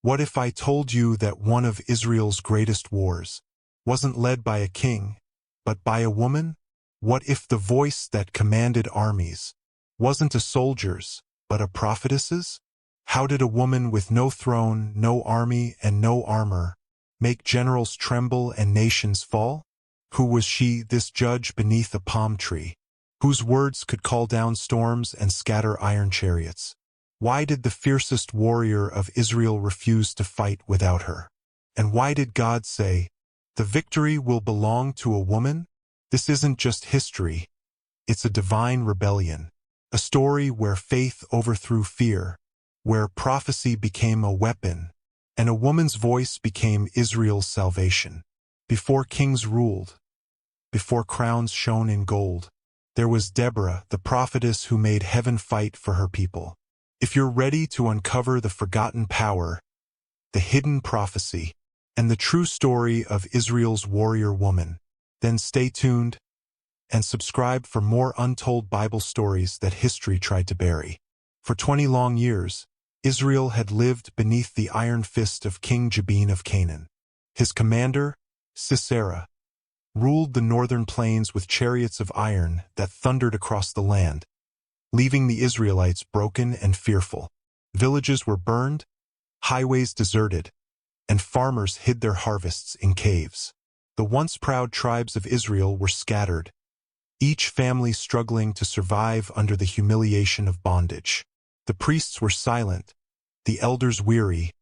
What if I told you that one of Israel's greatest wars wasn't led by a king, but by a woman? What if the voice that commanded armies wasn't a soldier's, but a prophetess's? How did a woman with no throne, no army, and no armor make generals tremble and nations fall? Who was she, this judge beneath a palm tree, whose words could call down storms and scatter iron chariots? Why did the fiercest warrior of Israel refuse to fight without her? And why did God say, "The victory will belong to a woman"? This isn't just history. It's a divine rebellion, a story where faith overthrew fear, where prophecy became a weapon, and a woman's voice became Israel's salvation. Before kings ruled, before crowns shone in gold, there was Deborah, the prophetess who made heaven fight for her people. If you're ready to uncover the forgotten power, the hidden prophecy, and the true story of Israel's warrior woman, then stay tuned and subscribe for more untold Bible stories that history tried to bury. For 20 long years, Israel had lived beneath the iron fist of King Jabin of Canaan. His commander, Sisera, ruled the northern plains with chariots of iron that thundered across the land, leaving the Israelites broken and fearful. Villages were burned, highways deserted, and farmers hid their harvests in caves. The once proud tribes of Israel were scattered, each family struggling to survive under the humiliation of bondage. The priests were silent, the elders weary,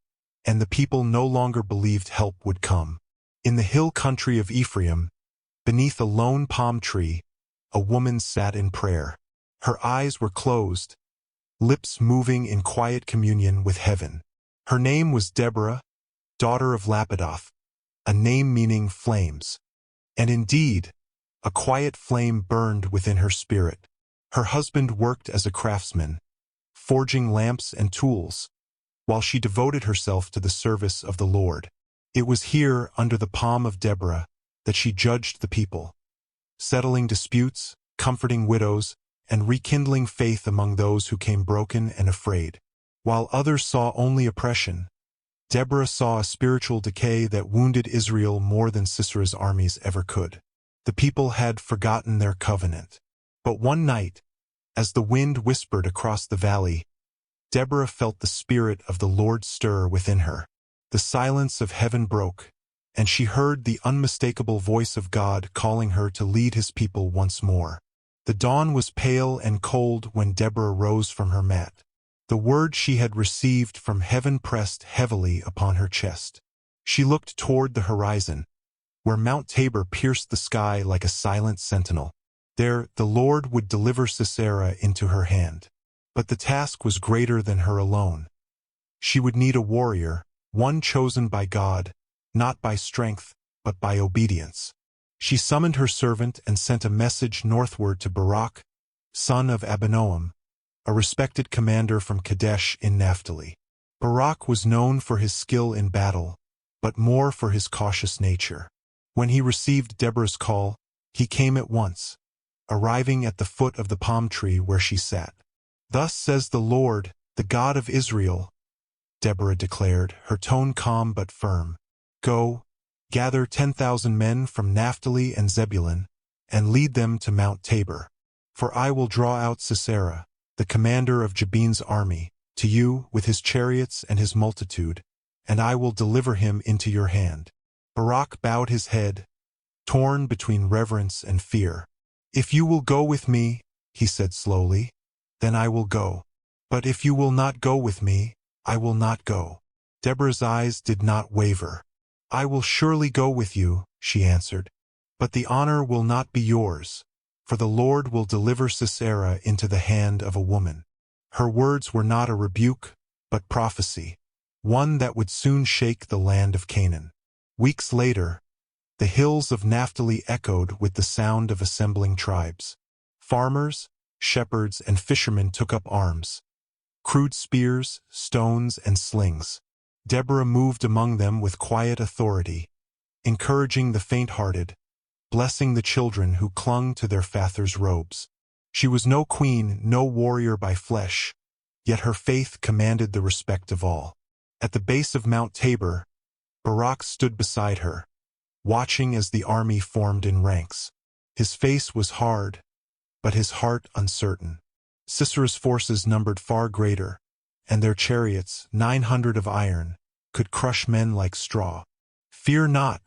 and the people no longer believed help would come. In the hill country of Ephraim, beneath a lone palm tree, a woman sat in prayer. Her eyes were closed, lips moving in quiet communion with heaven. Her name was Deborah, daughter of Lapidoth, a name meaning flames. And indeed, a quiet flame burned within her spirit. Her husband worked as a craftsman, forging lamps and tools, while she devoted herself to the service of the Lord. It was here, under the palm of Deborah, that she judged the people, settling disputes, comforting widows, and rekindling faith among those who came broken and afraid. While others saw only oppression, Deborah saw a spiritual decay that wounded Israel more than Sisera's armies ever could. The people had forgotten their covenant. But one night, as the wind whispered across the valley, Deborah felt the Spirit of the Lord stir within her. The silence of heaven broke, and she heard the unmistakable voice of God calling her to lead his people once more. The dawn was pale and cold when Deborah rose from her mat. The word she had received from heaven pressed heavily upon her chest. She looked toward the horizon, where Mount Tabor pierced the sky like a silent sentinel. There, the Lord would deliver Sisera into her hand. But the task was greater than her alone. She would need a warrior, one chosen by God, not by strength, but by obedience. She summoned her servant and sent a message northward to Barak, son of Abinoam, a respected commander from Kadesh in Naphtali. Barak was known for his skill in battle, but more for his cautious nature. When he received Deborah's call, he came at once, arriving at the foot of the palm tree where she sat. "Thus says the Lord, the God of Israel," Deborah declared, her tone calm but firm. "Go, gather 10,000 men from Naphtali and Zebulun, and lead them to Mount Tabor. For I will draw out Sisera, the commander of Jabin's army, to you with his chariots and his multitude, and I will deliver him into your hand." Barak bowed his head, torn between reverence and fear. "If you will go with me," he said slowly, "then I will go. But if you will not go with me, I will not go." Deborah's eyes did not waver. "I will surely go with you," she answered, "but the honor will not be yours, for the Lord will deliver Sisera into the hand of a woman." Her words were not a rebuke, but prophecy, one that would soon shake the land of Canaan. Weeks later, the hills of Naphtali echoed with the sound of assembling tribes. Farmers, shepherds, and fishermen took up arms, crude spears, stones, and slings. Deborah moved among them with quiet authority, encouraging the faint-hearted, blessing the children who clung to their fathers' robes. She was no queen, no warrior by flesh, yet her faith commanded the respect of all. At the base of Mount Tabor, Barak stood beside her, watching as the army formed in ranks. His face was hard, but his heart uncertain. Sisera's forces numbered far greater, and their chariots, 900 of iron, could crush men like straw. "Fear not,"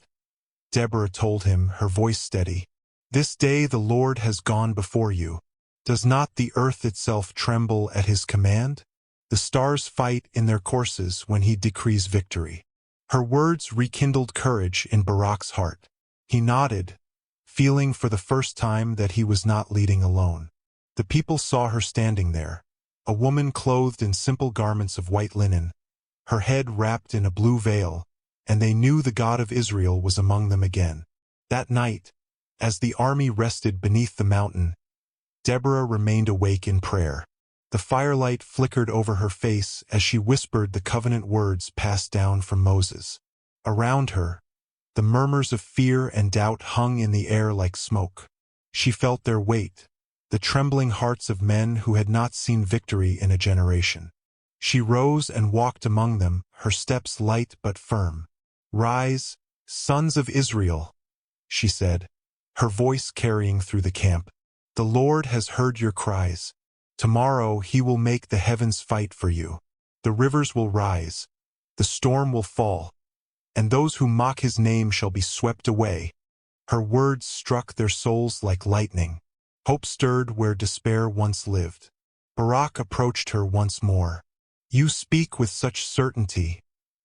Deborah told him, her voice steady. "This day the Lord has gone before you. Does not the earth itself tremble at his command? The stars fight in their courses when he decrees victory." Her words rekindled courage in Barak's heart. He nodded, feeling for the first time that he was not leading alone. The people saw her standing there, a woman clothed in simple garments of white linen, her head wrapped in a blue veil, and they knew the God of Israel was among them again. That night, as the army rested beneath the mountain, Deborah remained awake in prayer. The firelight flickered over her face as she whispered the covenant words passed down from Moses. Around her, the murmurs of fear and doubt hung in the air like smoke. She felt their weight, the trembling hearts of men who had not seen victory in a generation. She rose and walked among them, her steps light but firm. "Rise, sons of Israel," she said, her voice carrying through the camp. "The Lord has heard your cries. Tomorrow he will make the heavens fight for you. The rivers will rise, the storm will fall, and those who mock his name shall be swept away." Her words struck their souls like lightning. Hope stirred where despair once lived. Barak approached her once more. "You speak with such certainty,"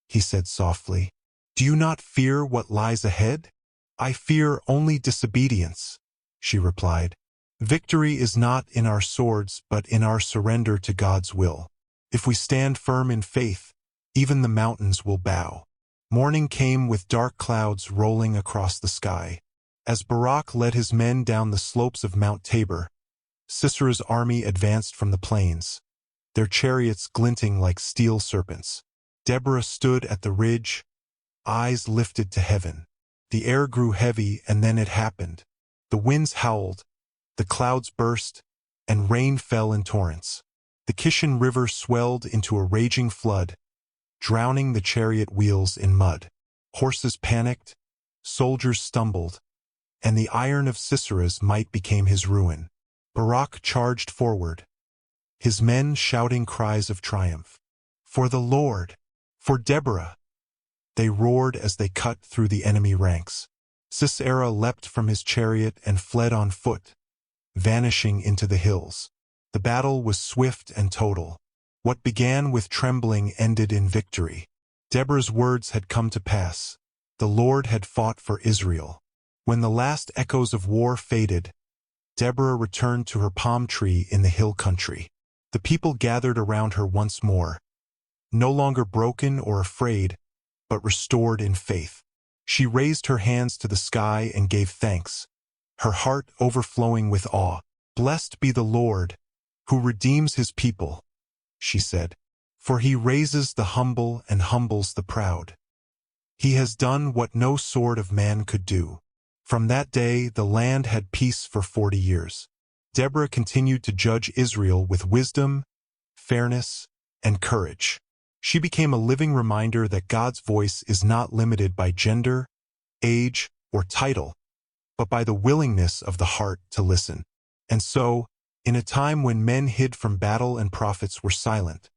he said softly. "Do you not fear what lies ahead?" "I fear only disobedience," she replied. "Victory is not in our swords, but in our surrender to God's will. If we stand firm in faith, even the mountains will bow." Morning came with dark clouds rolling across the sky. As Barak led his men down the slopes of Mount Tabor, Sisera's army advanced from the plains, their chariots glinting like steel serpents. Deborah stood at the ridge, eyes lifted to heaven. The air grew heavy, and then it happened. The winds howled, the clouds burst, and rain fell in torrents. The Kishon River swelled into a raging flood, drowning the chariot wheels in mud. Horses panicked, soldiers stumbled, and the iron of Sisera's might became his ruin. Barak charged forward, his men shouting cries of triumph. "For the Lord! For Deborah!" They roared as they cut through the enemy ranks. Sisera leapt from his chariot and fled on foot, vanishing into the hills. The battle was swift and total. What began with trembling ended in victory. Deborah's words had come to pass. The Lord had fought for Israel. When the last echoes of war faded, Deborah returned to her palm tree in the hill country. The people gathered around her once more, no longer broken or afraid, but restored in faith. She raised her hands to the sky and gave thanks, her heart overflowing with awe. "Blessed be the Lord, who redeems his people," she said, "for he raises the humble and humbles the proud. He has done what no sword of man could do." From that day, the land had peace for 40 years. Deborah continued to judge Israel with wisdom, fairness, and courage. She became a living reminder that God's voice is not limited by gender, age, or title, but by the willingness of the heart to listen. And so, in a time when men hid from battle and prophets were silent,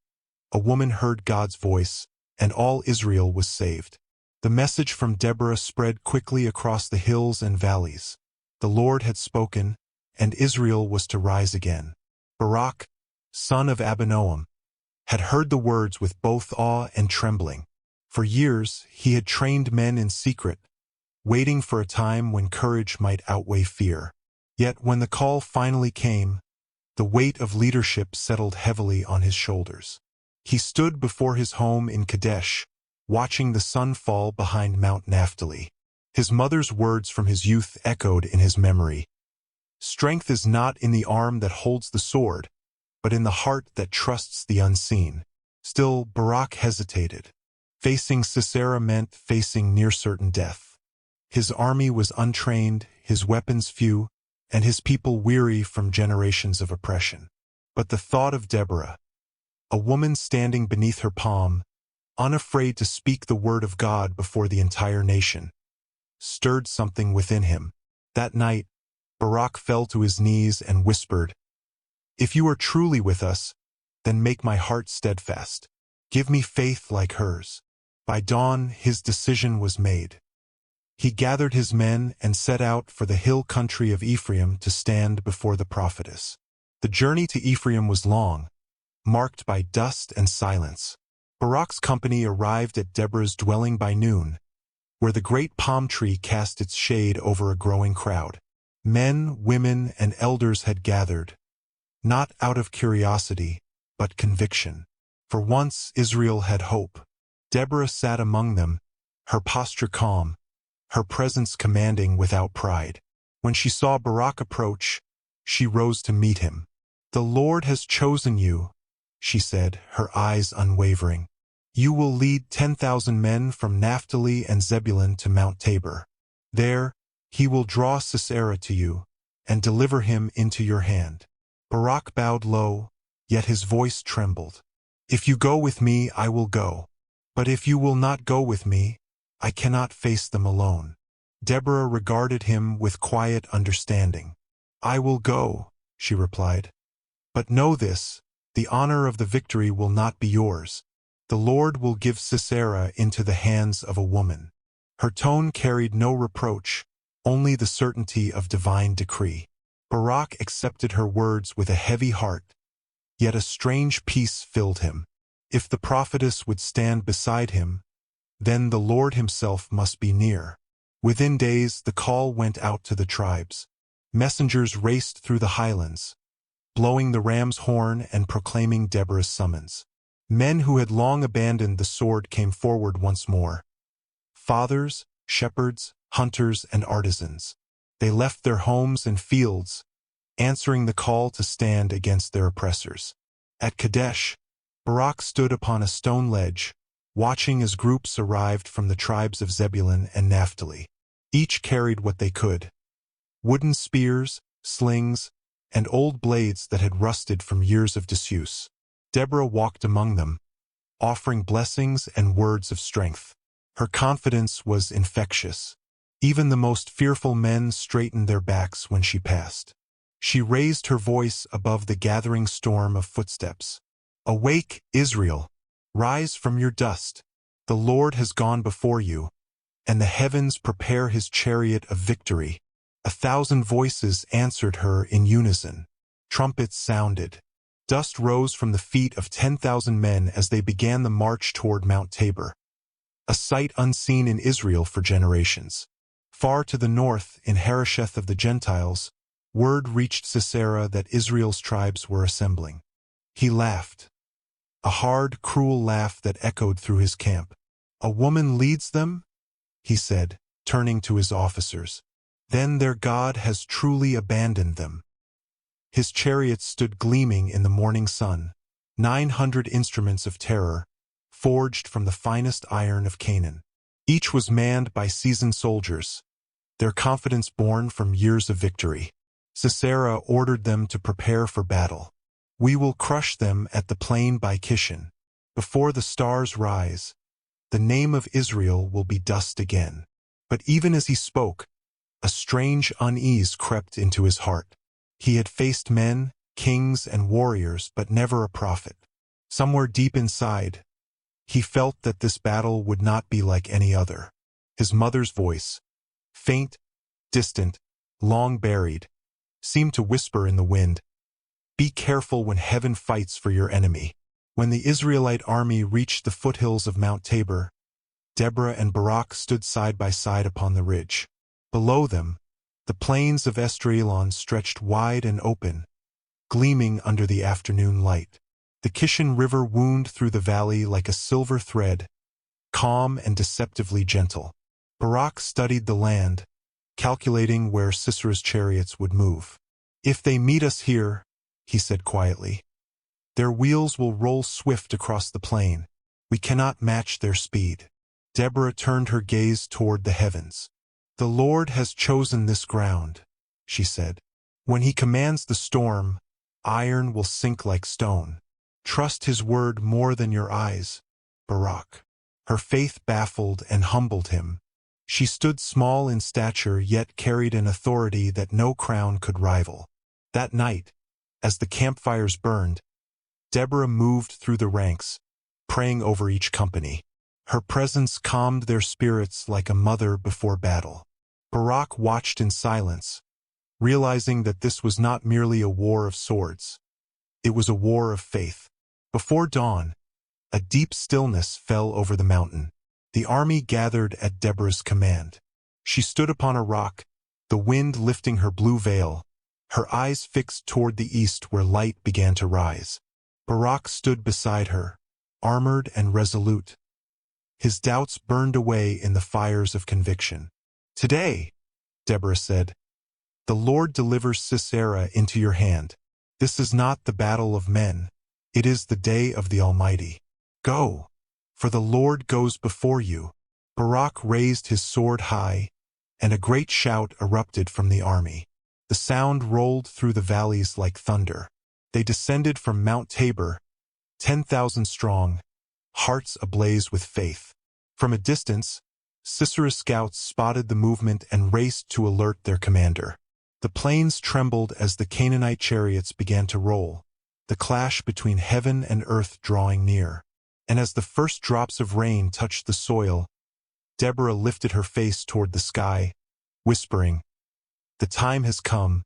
a woman heard God's voice, and all Israel was saved. The message from Deborah spread quickly across the hills and valleys. The Lord had spoken, and Israel was to rise again. Barak, son of Abinoam, had heard the words with both awe and trembling. For years he had trained men in secret, waiting for a time when courage might outweigh fear. Yet when the call finally came, the weight of leadership settled heavily on his shoulders. He stood before his home in Kadesh, watching the sun fall behind Mount Naphtali. His mother's words from his youth echoed in his memory. "Strength is not in the arm that holds the sword, but in the heart that trusts the unseen." Still, Barak hesitated. Facing Sisera meant facing near-certain death. His army was untrained, his weapons few, and his people weary from generations of oppression. But the thought of Deborah, a woman standing beneath her palm, unafraid to speak the word of God before the entire nation, stirred something within him. That night, Barak fell to his knees and whispered, "If you are truly with us, then make my heart steadfast. Give me faith like hers." By dawn, his decision was made. He gathered his men and set out for the hill country of Ephraim to stand before the prophetess. The journey to Ephraim was long, marked by dust and silence. Barak's company arrived at Deborah's dwelling by noon, where the great palm tree cast its shade over a growing crowd. Men, women, and elders had gathered, not out of curiosity, but conviction. For once Israel had hope. Deborah sat among them, her posture calm, her presence commanding without pride. When she saw Barak approach, she rose to meet him. "The Lord has chosen you," she said, her eyes unwavering. "You will lead 10,000 men from Naphtali and Zebulun to Mount Tabor. There, he will draw Sisera to you, and deliver him into your hand." Barak bowed low, yet his voice trembled. "If you go with me, I will go. But if you will not go with me, I cannot face them alone." Deborah regarded him with quiet understanding. "I will go," she replied. "But know this, the honor of the victory will not be yours. The Lord will give Sisera into the hands of a woman." Her tone carried no reproach, only the certainty of divine decree. Barak accepted her words with a heavy heart, yet a strange peace filled him. If the prophetess would stand beside him, then the Lord himself must be near. Within days the call went out to the tribes. Messengers raced through the highlands, blowing the ram's horn and proclaiming Deborah's summons. Men who had long abandoned the sword came forward once more. Fathers, shepherds, hunters, and artisans. They left their homes and fields, answering the call to stand against their oppressors. At Kadesh, Barak stood upon a stone ledge, watching as groups arrived from the tribes of Zebulun and Naphtali. Each carried what they could: wooden spears, slings, and old blades that had rusted from years of disuse. Deborah walked among them, offering blessings and words of strength. Her confidence was infectious. Even the most fearful men straightened their backs when she passed. She raised her voice above the gathering storm of footsteps. "Awake, Israel! Rise from your dust. The Lord has gone before you, and the heavens prepare his chariot of victory." 1,000 voices answered her in unison. Trumpets sounded. Dust rose from the feet of 10,000 men as they began the march toward Mount Tabor, a sight unseen in Israel for generations. Far to the north, in Harosheth of the Gentiles, word reached Sisera that Israel's tribes were assembling. He laughed, a hard, cruel laugh that echoed through his camp. "A woman leads them?" he said, turning to his officers. "Then their God has truly abandoned them." His chariots stood gleaming in the morning sun, 900 instruments of terror, forged from the finest iron of Canaan. Each was manned by seasoned soldiers, their confidence born from years of victory. Sisera ordered them to prepare for battle. "We will crush them at the plain by Kishon. Before the stars rise, the name of Israel will be dust again." But even as he spoke, a strange unease crept into his heart. He had faced men, kings, and warriors, but never a prophet. Somewhere deep inside, he felt that this battle would not be like any other. His mother's voice, faint, distant, long buried, seemed to whisper in the wind, "Be careful when heaven fights for your enemy." When the Israelite army reached the foothills of Mount Tabor, Deborah and Barak stood side by side upon the ridge. Below them, the plains of Esdraelon stretched wide and open, gleaming under the afternoon light. The Kishon River wound through the valley like a silver thread, calm and deceptively gentle. Barak studied the land, calculating where Sisera's chariots would move. "If they meet us here," he said quietly, "their wheels will roll swift across the plain. We cannot match their speed." Deborah turned her gaze toward the heavens. "The Lord has chosen this ground," she said. "When he commands the storm, iron will sink like stone. Trust his word more than your eyes, Barak." Her faith baffled and humbled him. She stood small in stature yet carried an authority that no crown could rival. That night, as the campfires burned, Deborah moved through the ranks, praying over each company. Her presence calmed their spirits like a mother before battle. Barak watched in silence, realizing that this was not merely a war of swords. It was a war of faith. Before dawn, a deep stillness fell over the mountain. The army gathered at Deborah's command. She stood upon a rock, the wind lifting her blue veil, her eyes fixed toward the east where light began to rise. Barak stood beside her, armored and resolute. His doubts burned away in the fires of conviction. "Today," Deborah said, "the Lord delivers Sisera into your hand. This is not the battle of men. It is the day of the Almighty. Go, for the Lord goes before you." Barak raised his sword high, and a great shout erupted from the army. The sound rolled through the valleys like thunder. They descended from Mount Tabor, 10,000 strong, hearts ablaze with faith. From a distance, Sisera's scouts spotted the movement and raced to alert their commander. The plains trembled as the Canaanite chariots began to roll, the clash between heaven and earth drawing near. And as the first drops of rain touched the soil, Deborah lifted her face toward the sky, whispering, "The time has come,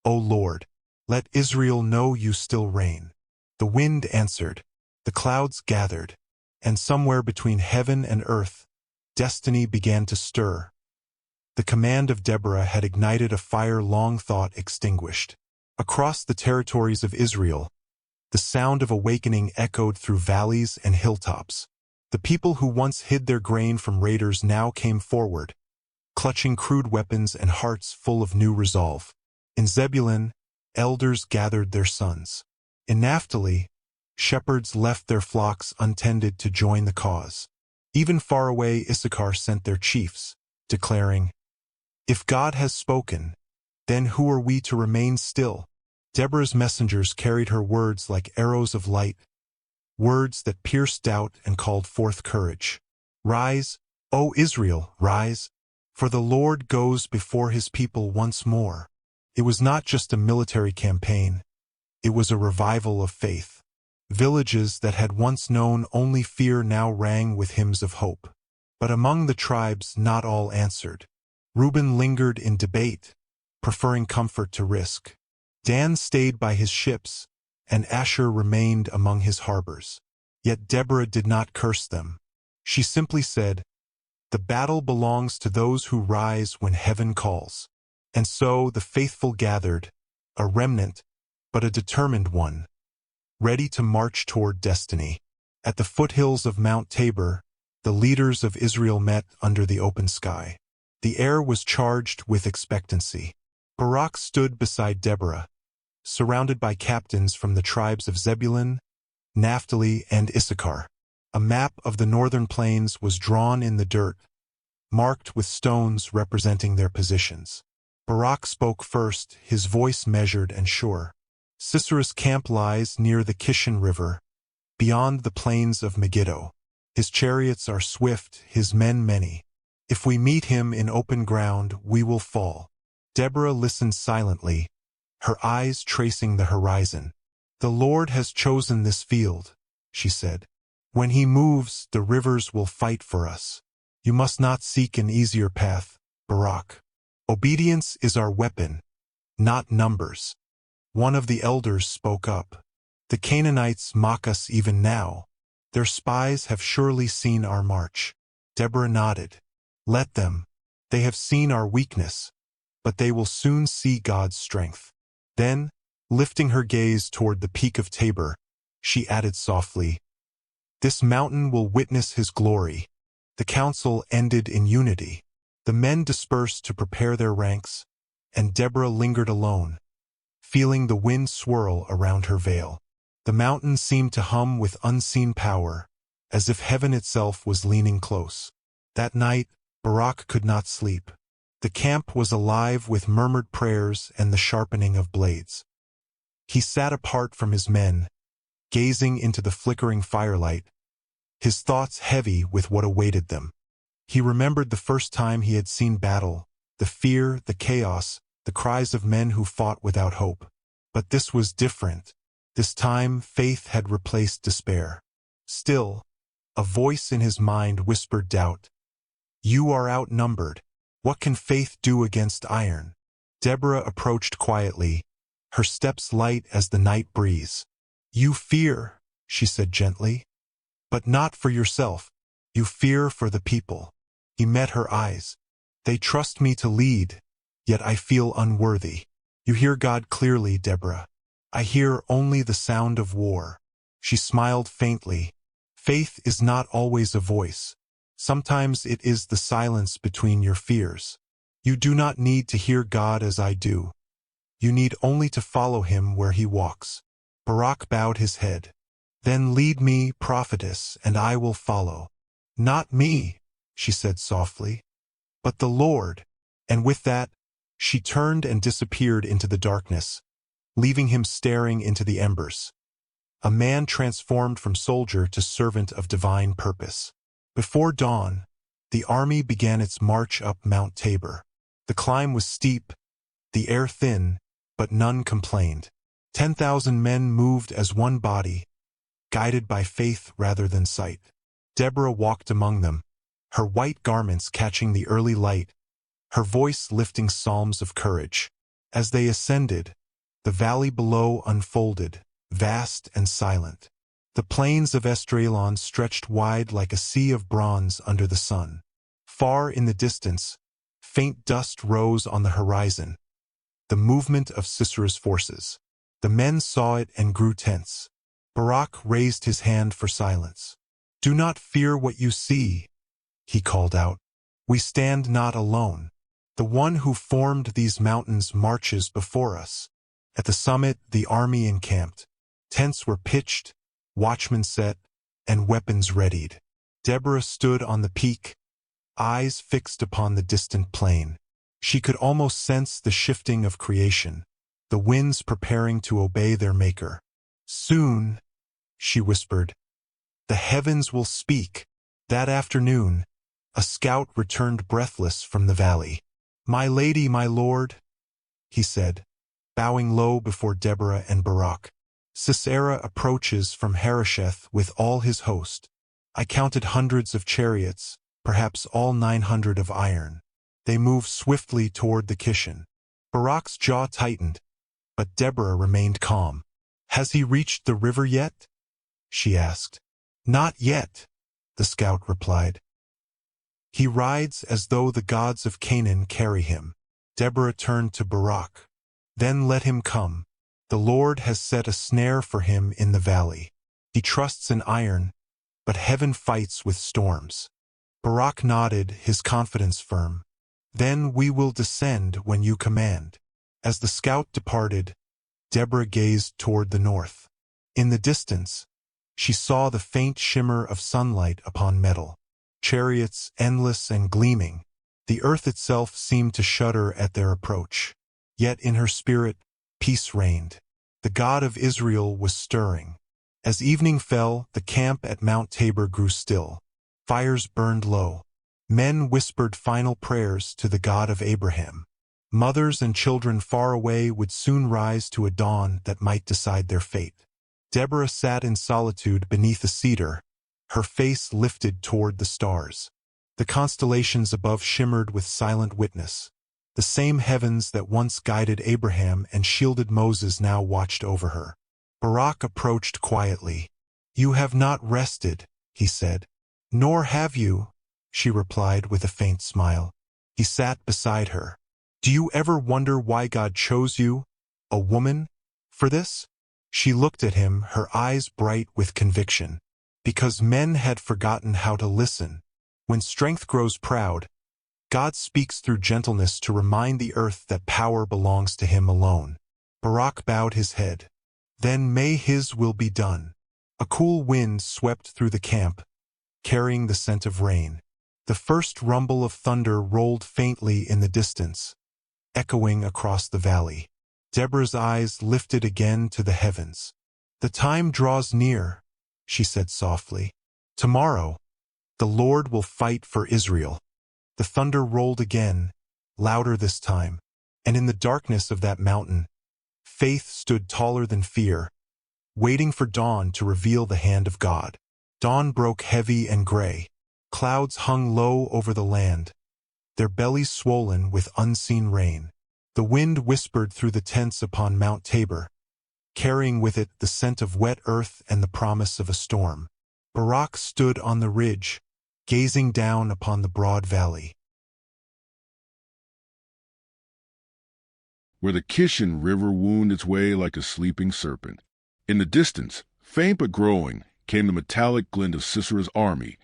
O Lord. Let Israel know you still reign." The wind answered, the clouds gathered, and somewhere between heaven and earth, destiny began to stir. The command of Deborah had ignited a fire long thought extinguished. Across the territories of Israel, the sound of awakening echoed through valleys and hilltops. The people who once hid their grain from raiders now came forward, clutching crude weapons and hearts full of new resolve. In Zebulun, elders gathered their sons. In Naphtali, shepherds left their flocks untended to join the cause. Even far away Issachar sent their chiefs, declaring, "If God has spoken, then who are we to remain still?" Deborah's messengers carried her words like arrows of light, words that pierced doubt and called forth courage. "Rise, O Israel, rise, for the Lord goes before his people once more." It was not just a military campaign. It was a revival of faith. Villages that had once known only fear now rang with hymns of hope. But among the tribes not all answered. Reuben lingered in debate, preferring comfort to risk. Dan stayed by his ships, and Asher remained among his harbors. Yet Deborah did not curse them. She simply said, "The battle belongs to those who rise when heaven calls." And so the faithful gathered, a remnant, but a determined one, ready to march toward destiny. At the foothills of Mount Tabor, the leaders of Israel met under the open sky. The air was charged with expectancy. Barak stood beside Deborah, surrounded by captains from the tribes of Zebulun, Naphtali, and Issachar. A map of the northern plains was drawn in the dirt, marked with stones representing their positions. Barak spoke first, his voice measured and sure. "Sisera's camp lies near the Kishon River, beyond the plains of Megiddo. His chariots are swift, his men many. If we meet him in open ground, we will fall." Deborah listened silently, her eyes tracing the horizon. "The Lord has chosen this field," she said. "When he moves, the rivers will fight for us. You must not seek an easier path, Barak. Obedience is our weapon, not numbers." One of the elders spoke up. "The Canaanites mock us even now. Their spies have surely seen our march." Deborah nodded. "Let them. They have seen our weakness, but they will soon see God's strength." Then, lifting her gaze toward the peak of Tabor, she added softly, "This mountain will witness his glory." The council ended in unity. The men dispersed to prepare their ranks, and Deborah lingered alone, feeling the wind swirl around her veil. The mountain seemed to hum with unseen power, as if heaven itself was leaning close. That night, Barak could not sleep. The camp was alive with murmured prayers and the sharpening of blades. He sat apart from his men, gazing into the flickering firelight, his thoughts heavy with what awaited them. He remembered the first time he had seen battle, the fear, the chaos, the cries of men who fought without hope. But this was different. This time, faith had replaced despair. Still, a voice in his mind whispered doubt. You are outnumbered. What can faith do against iron? Deborah approached quietly, her steps light as the night breeze. You fear, she said gently, but not for yourself. You fear for the people. He met her eyes. They trust me to lead, yet I feel unworthy. You hear God clearly, Deborah. I hear only the sound of war. She smiled faintly. Faith is not always a voice. Sometimes it is the silence between your fears. You do not need to hear God as I do. You need only to follow him where he walks. Barak bowed his head. Then lead me, prophetess, and I will follow. Not me, she said softly, but the Lord. And with that, she turned and disappeared into the darkness, leaving him staring into the embers. A man transformed from soldier to servant of divine purpose. Before dawn, the army began its march up Mount Tabor. The climb was steep, the air thin, but none complained. 10,000 men moved as one body, guided by faith rather than sight. Deborah walked among them, her white garments catching the early light, her voice lifting psalms of courage. As they ascended, the valley below unfolded, vast and silent. The plains of Esdraelon stretched wide like a sea of bronze under the sun. Far in the distance, faint dust rose on the horizon, the movement of Sisera's forces. The men saw it and grew tense. Barak raised his hand for silence. Do not fear what you see, he called out. We stand not alone. The one who formed these mountains marches before us. At the summit, the army encamped. Tents were pitched, watchmen set, and weapons readied. Deborah stood on the peak, eyes fixed upon the distant plain. She could almost sense the shifting of creation, the winds preparing to obey their maker. Soon, she whispered, the heavens will speak. That afternoon, a scout returned breathless from the valley. My lady, my lord, he said, bowing low before Deborah and Barak. Sisera approaches from Harosheth with all his host. I counted hundreds of chariots, perhaps all 900 of iron. They moved swiftly toward the Kishon. Barak's jaw tightened, but Deborah remained calm. Has he reached the river yet? She asked. Not yet, the scout replied. He rides as though the gods of Canaan carry him. Deborah turned to Barak. Then let him come. The Lord has set a snare for him in the valley. He trusts in iron, but heaven fights with storms. Barak nodded, his confidence firm. Then we will descend when you command. As the scout departed, Deborah gazed toward the north. In the distance, she saw the faint shimmer of sunlight upon metal. Chariots, endless and gleaming. The earth itself seemed to shudder at their approach. Yet in her spirit, peace reigned. The God of Israel was stirring. As evening fell, the camp at Mount Tabor grew still. Fires burned low. Men whispered final prayers to the God of Abraham. Mothers and children far away would soon rise to a dawn that might decide their fate. Deborah sat in solitude beneath a cedar, her face lifted toward the stars. The constellations above shimmered with silent witness. The same heavens that once guided Abraham and shielded Moses now watched over her. Barak approached quietly. You have not rested, he said. Nor have you, she replied with a faint smile. He sat beside her. Do you ever wonder why God chose you, a woman, for this? She looked at him, her eyes bright with conviction. Because men had forgotten how to listen. When strength grows proud, God speaks through gentleness to remind the earth that power belongs to him alone. Barak bowed his head. Then may his will be done. A cool wind swept through the camp, carrying the scent of rain. The first rumble of thunder rolled faintly in the distance, echoing across the valley. Deborah's eyes lifted again to the heavens. The time draws near, she said softly. Tomorrow, the Lord will fight for Israel. The thunder rolled again, louder this time, and in the darkness of that mountain, faith stood taller than fear, waiting for dawn to reveal the hand of God. Dawn broke heavy and gray. Clouds hung low over the land, their bellies swollen with unseen rain. The wind whispered through the tents upon Mount Tabor, carrying with it the scent of wet earth and the promise of a storm. Barak stood on the ridge, gazing down upon the broad valley. Where the Kishon River wound its way like a sleeping serpent. In the distance, faint but growing, came the metallic glint of Sisera's army,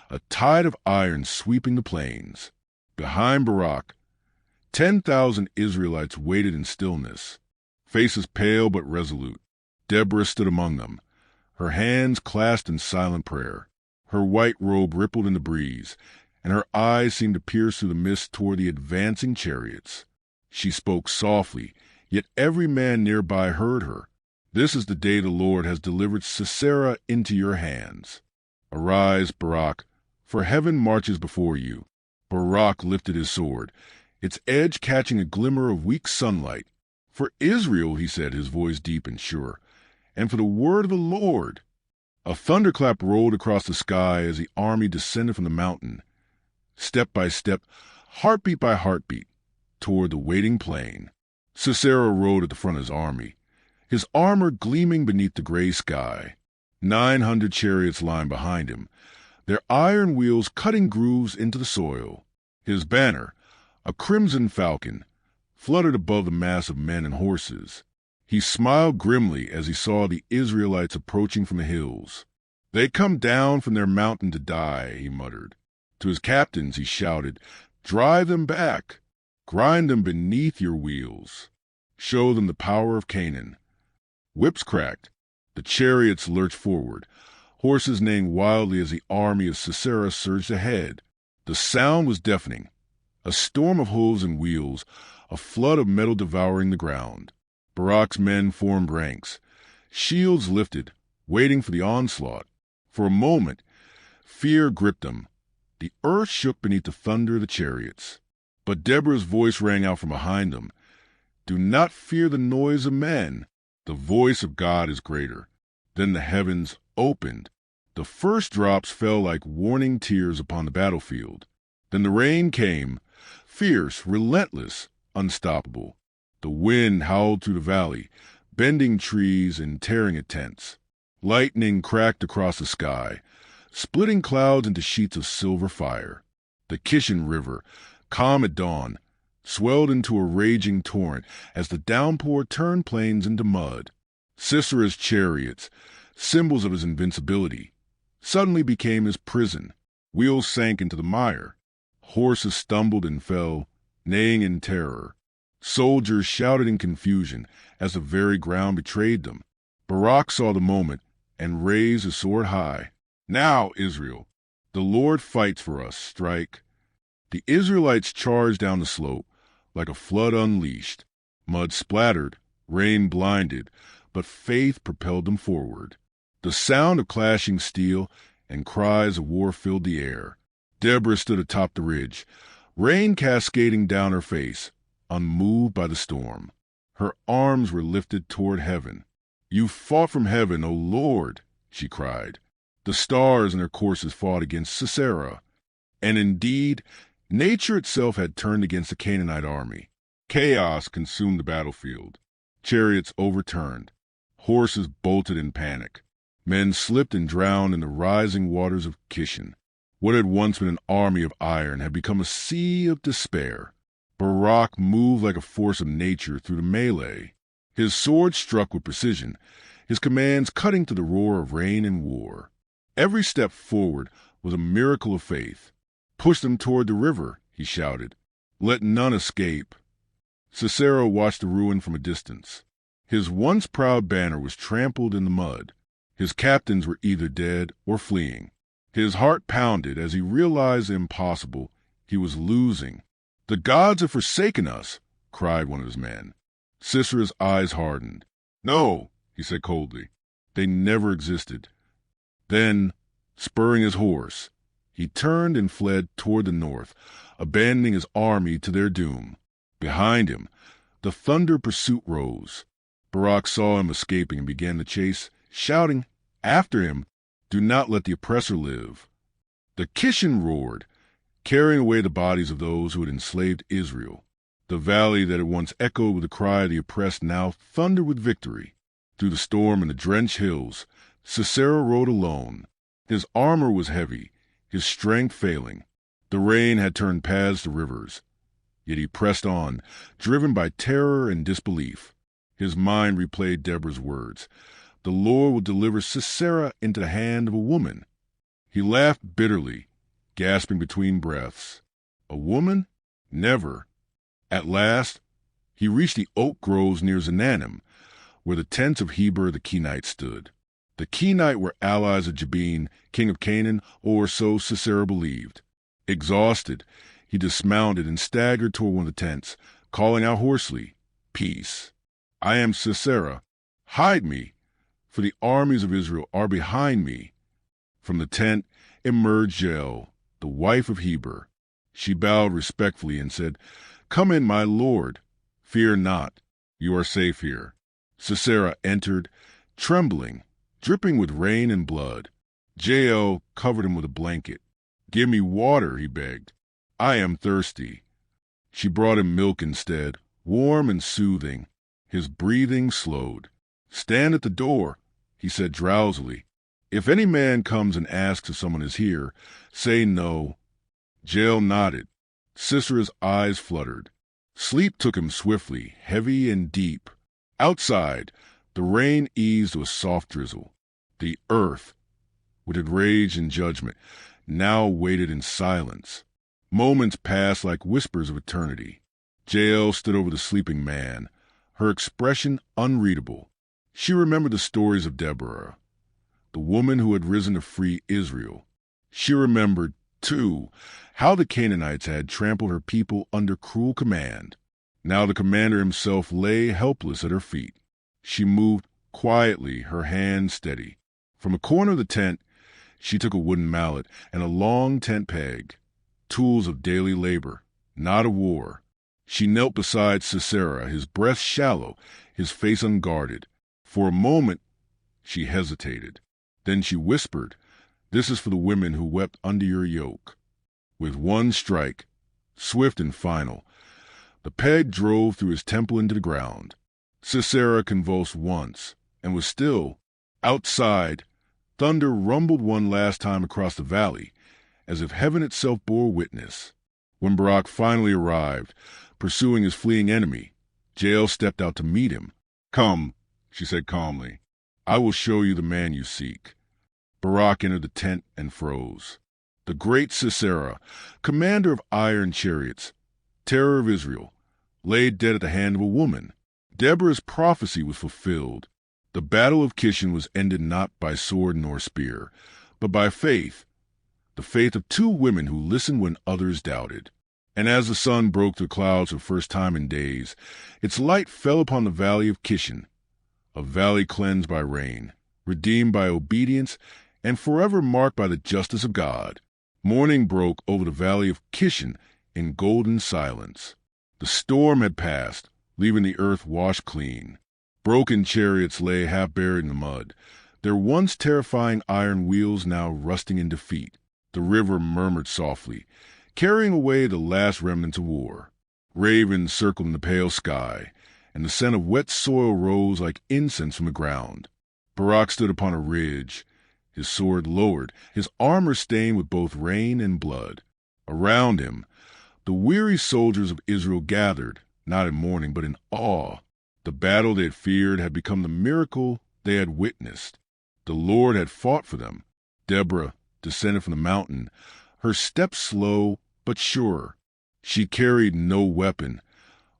a tide of iron sweeping the plains. Behind Barak, 10,000 Israelites waited in stillness, faces pale but resolute. Deborah stood among them, her hands clasped in silent prayer. Her white robe rippled in the breeze, and her eyes seemed to pierce through the mist toward the advancing chariots. She spoke softly, yet every man nearby heard her. This is the day the Lord has delivered Sisera into your hands. Arise, Barak, for heaven marches before you. Barak lifted his sword, its edge catching a glimmer of weak sunlight. For Israel, he said, his voice deep and sure, and for the word of the Lord. A thunderclap rolled across the sky as the army descended from the mountain, step by step, heartbeat by heartbeat, toward the waiting plain. Sisera rode at the front of his army, his armor gleaming beneath the gray sky. 900 chariots lined behind him, their iron wheels cutting grooves into the soil. His banner, a crimson falcon, fluttered above the mass of men and horses. He smiled grimly as he saw the Israelites approaching from the hills. They come down from their mountain to die, he muttered. To his captains he shouted, drive them back, grind them beneath your wheels. Show them the power of Canaan. Whips cracked, the chariots lurched forward, horses neighing wildly as the army of Sisera surged ahead. The sound was deafening, a storm of hooves and wheels, a flood of metal devouring the ground. Barak's men formed ranks, shields lifted, waiting for the onslaught. For a moment, fear gripped them. The earth shook beneath the thunder of the chariots. But Deborah's voice rang out from behind them. Do not fear the noise of men. The voice of God is greater. Then the heavens opened. The first drops fell like warning tears upon the battlefield. Then the rain came, fierce, relentless, unstoppable. The wind howled through the valley, bending trees and tearing at tents. Lightning cracked across the sky, splitting clouds into sheets of silver fire. The Kishon River, calm at dawn, swelled into a raging torrent as the downpour turned plains into mud. Sisera's chariots, symbols of his invincibility, suddenly became his prison. Wheels sank into the mire. Horses stumbled and fell, neighing in terror. Soldiers shouted in confusion as the very ground betrayed them. Barak saw the moment and raised his sword high. Now, Israel, the Lord fights for us. Strike. The Israelites charged down the slope like a flood unleashed. Mud splattered, rain blinded, but faith propelled them forward. The sound of clashing steel and cries of war filled the air. Deborah stood atop the ridge, rain cascading down her face, unmoved by the storm. Her arms were lifted toward heaven. You fought from heaven, O Lord, she cried. The stars in their courses fought against Sisera. And indeed, nature itself had turned against the Canaanite army. Chaos consumed the battlefield. Chariots overturned. Horses bolted in panic. Men slipped and drowned in the rising waters of Kishon. What had once been an army of iron had become a sea of despair. Barak moved like a force of nature through the melee. His sword struck with precision, his commands cutting to the roar of rain and war. Every step forward was a miracle of faith. Push them toward the river, he shouted. Let none escape. Sisera watched the ruin from a distance. His once proud banner was trampled in the mud. His captains were either dead or fleeing. His heart pounded as he realized the impossible. He was losing. The gods have forsaken us, cried one of his men. Sisera's eyes hardened. No, he said coldly. They never existed. Then Spurring his horse, he turned and fled toward the north, abandoning his army to their doom. Behind him, the thunder pursuit rose. Barak saw him escaping and began the chase, shouting after him, "Do not let the oppressor live." The Kishon roared, carrying away the bodies of those who had enslaved Israel. The valley that had once echoed with the cry of the oppressed now thundered with victory. Through the storm and the drenched hills, Sisera rode alone. His armor was heavy, his strength failing. The rain had turned paths to rivers. Yet he pressed on, driven by terror and disbelief. His mind replayed Deborah's words. The Lord will deliver Sisera into the hand of a woman. He laughed bitterly, gasping between breaths. A woman? Never. At last, he reached the oak groves near Zananim, where the tents of Heber the Kenite stood. The Kenite were allies of Jabin, king of Canaan, or so Sisera believed. Exhausted, he dismounted and staggered toward one of the tents, calling out hoarsely, "Peace! I am Sisera. Hide me, for the armies of Israel are behind me." From the tent emerged Jael, the wife of Heber. She bowed respectfully and said, "Come in, my lord. Fear not. You are safe here." Sisera entered, trembling, dripping with rain and blood. Jael covered him with a blanket. "Give me water," he begged. "I am thirsty." She brought him milk instead, warm and soothing. His breathing slowed. "Stand at the door," he said drowsily. "If any man comes and asks if someone is here, say no." Jael nodded. Sisera's eyes fluttered. Sleep took him swiftly, heavy and deep. Outside, the rain eased to a soft drizzle. The earth, which had raged in judgment, now waited in silence. Moments passed like whispers of eternity. Jael stood over the sleeping man, her expression unreadable. She remembered the stories of Deborah, the woman who had risen to free Israel. She remembered, too, how the Canaanites had trampled her people under cruel command. Now the commander himself lay helpless at her feet. She moved quietly, her hand steady. From a corner of the tent, she took a wooden mallet and a long tent peg, tools of daily labor, not of war. She knelt beside Sisera, his breast shallow, his face unguarded. For a moment, she hesitated. Then she whispered, "This is for the women who wept under your yoke." With one strike, swift and final, the peg drove through his temple into the ground. Sisera convulsed once, and was still. Outside, thunder rumbled one last time across the valley, as if heaven itself bore witness. When Barak finally arrived, pursuing his fleeing enemy, Jael stepped out to meet him. "Come," she said calmly. "I will show you the man you seek." Barak entered the tent and froze. The great Sisera, commander of iron chariots, terror of Israel, lay dead at the hand of a woman. Deborah's prophecy was fulfilled. The battle of Kishon was ended not by sword nor spear, but by faith, the faith of two women who listened when others doubted. And as the sun broke through clouds for the first time in days, its light fell upon the valley of Kishon, a valley cleansed by rain, redeemed by obedience, and forever marked by the justice of God. Morning broke over the valley of Kishon in golden silence. The storm had passed, leaving the earth washed clean. Broken chariots lay half buried in the mud, their once terrifying iron wheels now rusting in defeat. The river murmured softly, carrying away the last remnants of war. Ravens circled in the pale sky, and the scent of wet soil rose like incense from the ground. Barak stood upon a ridge, his sword lowered, his armor stained with both rain and blood. Around him, the weary soldiers of Israel gathered, not in mourning, but in awe. The battle they had feared had become the miracle they had witnessed. The Lord had fought for them. Deborah descended from the mountain, her steps slow but sure. She carried no weapon,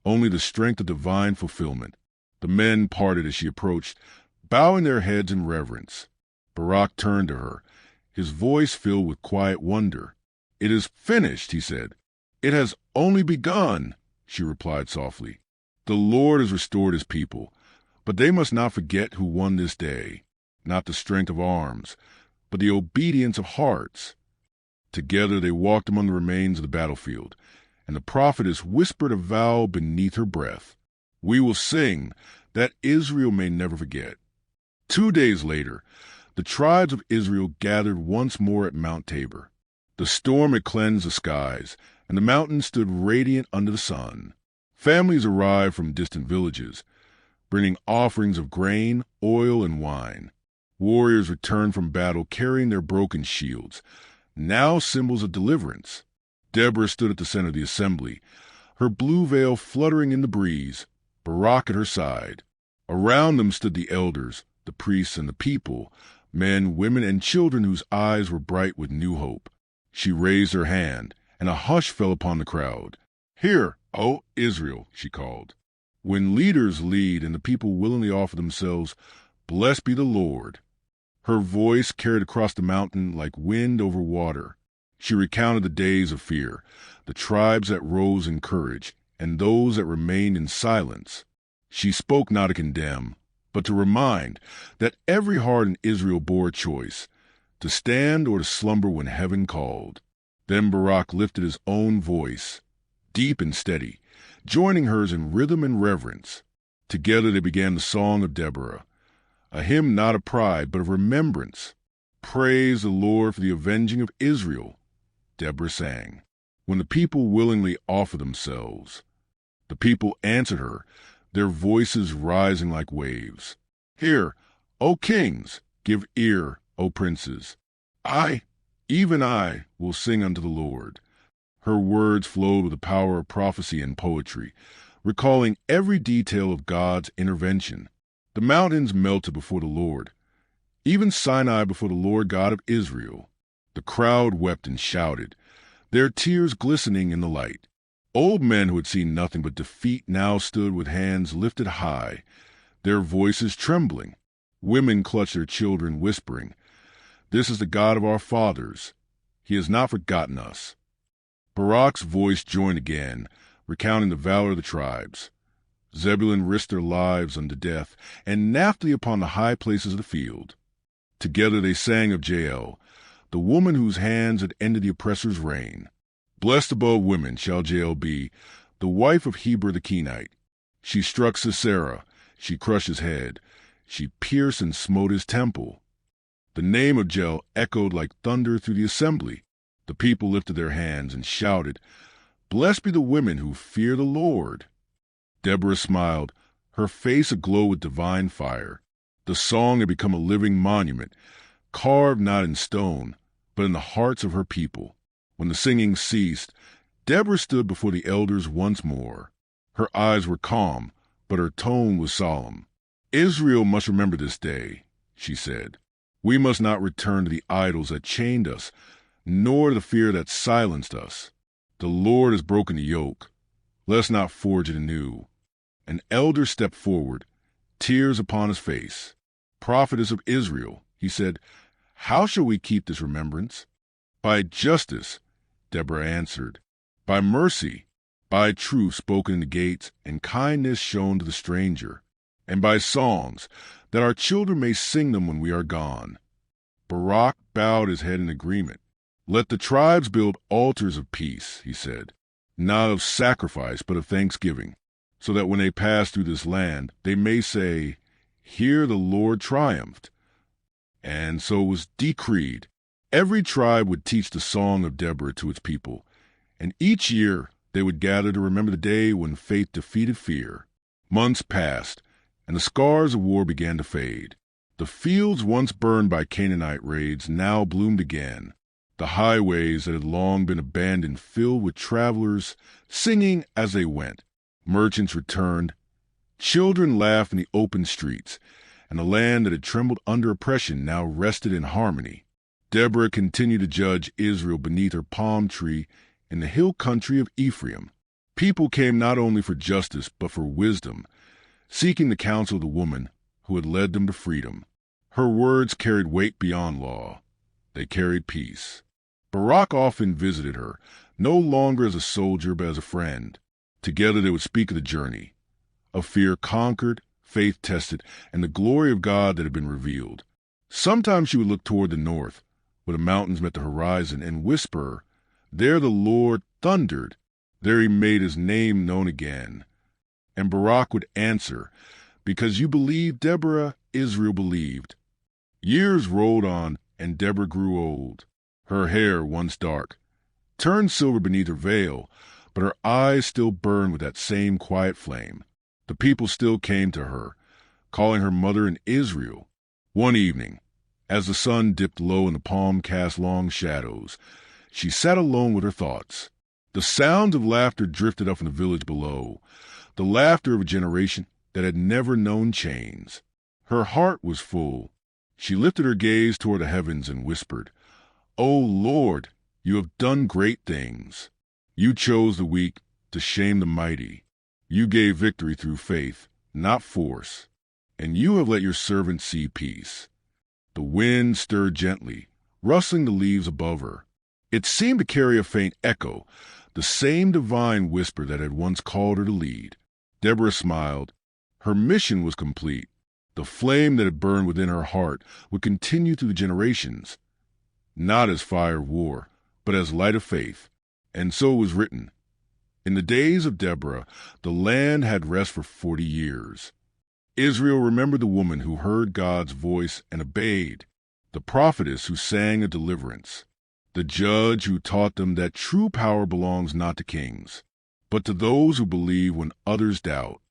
only the strength of divine fulfillment. The men parted as she approached, bowing their heads in reverence. Barak turned to her, his voice filled with quiet wonder. "It is finished," he said. "It has only begun," she replied softly. "The Lord has restored his people, but they must not forget who won this day, not the strength of arms, but the obedience of hearts. Together they walked among the remains of the battlefield, and the prophetess whispered a vow beneath her breath. "We will sing, that Israel may never forget." 2 days later, the tribes of Israel gathered once more at Mount Tabor. The storm had cleansed the skies, and the mountains stood radiant under the sun. Families arrived from distant villages, bringing offerings of grain, oil, and wine. Warriors returned from battle carrying their broken shields, now symbols of deliverance. Deborah stood at the center of the assembly, her blue veil fluttering in the breeze, Barak at her side. Around them stood the elders, the priests, and the people, men, women, and children whose eyes were bright with new hope. She raised her hand, and a hush fell upon the crowd. "Hear, O Israel," she called. "When leaders lead and the people willingly offer themselves, blessed be the Lord." Her voice carried across the mountain like wind over water. She recounted the days of fear, the tribes that rose in courage, and those that remained in silence. She spoke not to condemn, but to remind that every heart in Israel bore a choice, to stand or to slumber when heaven called. Then Barak lifted his own voice, deep and steady, joining hers in rhythm and reverence. Together they began the song of Deborah, a hymn not of pride but of remembrance. "Praise the Lord for the avenging of Israel," Deborah sang. "When the people willingly offer themselves." The people answered her, their voices rising like waves. "Hear, O kings, give ear, O princes. I, even I, will sing unto the Lord." Her words flowed with the power of prophecy and poetry, recalling every detail of God's intervention. The mountains melted before the Lord, even Sinai before the Lord God of Israel. The crowd wept and shouted, their tears glistening in the light. Old men who had seen nothing but defeat now stood with hands lifted high, their voices trembling. Women clutched their children, whispering, "This is the God of our fathers. He has not forgotten us." Barak's voice joined again, recounting the valor of the tribes. Zebulun risked their lives unto death, and Naphtali upon the high places of the field. Together they sang of Jael, the woman whose hands had ended the oppressor's reign. "Blessed above women shall Jael be, the wife of Heber the Kenite. She struck Sisera, she crushed his head, she pierced and smote his temple." The name of Jael echoed like thunder through the assembly. The people lifted their hands and shouted, "Blessed be the women who fear the Lord." Deborah smiled, her face aglow with divine fire. The song had become a living monument, carved not in stone, but in the hearts of her people. When the singing ceased, Deborah stood before the elders once more. Her eyes were calm, but her tone was solemn. "Israel must remember this day," she said. "We must not return to the idols that chained us, nor to the fear that silenced us. The Lord has broken the yoke. Let us not forge it anew." An elder stepped forward, tears upon his face. "Prophetess of Israel," he said, "how shall we keep this remembrance?" "By justice," Deborah answered, "by mercy, by truth spoken in the gates, and kindness shown to the stranger, and by songs, that our children may sing them when we are gone." Barak bowed his head in agreement. "Let the tribes build altars of peace," he said, "not of sacrifice, but of thanksgiving, so that when they pass through this land, they may say, 'Here the Lord triumphed.'" And so it was decreed. Every tribe would teach the song of Deborah to its people, and each year they would gather to remember the day when faith defeated fear. Months passed, and the scars of war began to fade. The fields once burned by Canaanite raids now bloomed again. The highways that had long been abandoned filled with travelers singing as they went. Merchants returned. Children laughed in the open streets, and the land that had trembled under oppression now rested in harmony. Deborah continued to judge Israel beneath her palm tree in the hill country of Ephraim. People came not only for justice but for wisdom, seeking the counsel of the woman who had led them to freedom. Her words carried weight beyond law. They carried peace. Barak often visited her, no longer as a soldier but as a friend. Together they would speak of the journey, of fear conquered, faith tested, and the glory of God that had been revealed. Sometimes she would look toward the north, where the mountains met the horizon, and whisper, "There the Lord thundered. There he made his name known again." And Barak would answer, "Because you believed, Deborah, Israel believed." Years rolled on, and Deborah grew old. Her hair, once dark, turned silver beneath her veil, but her eyes still burned with that same quiet flame. The people still came to her, calling her mother in Israel. One evening, as the sun dipped low and the palm cast long shadows, she sat alone with her thoughts. The sounds of laughter drifted up from the village below, the laughter of a generation that had never known chains. Her heart was full. She lifted her gaze toward the heavens and whispered, "O Lord, you have done great things. You chose the weak to shame the mighty. You gave victory through faith, not force. And you have let your servant see peace." The wind stirred gently, rustling the leaves above her. It seemed to carry a faint echo, the same divine whisper that had once called her to lead. Deborah smiled. Her mission was complete. The flame that had burned within her heart would continue through the generations, not as fire of war, but as light of faith. And so it was written. In the days of Deborah, the land had rest for 40 years. Israel remembered the woman who heard God's voice and obeyed, the prophetess who sang a deliverance, the judge who taught them that true power belongs not to kings, but to those who believe when others doubt.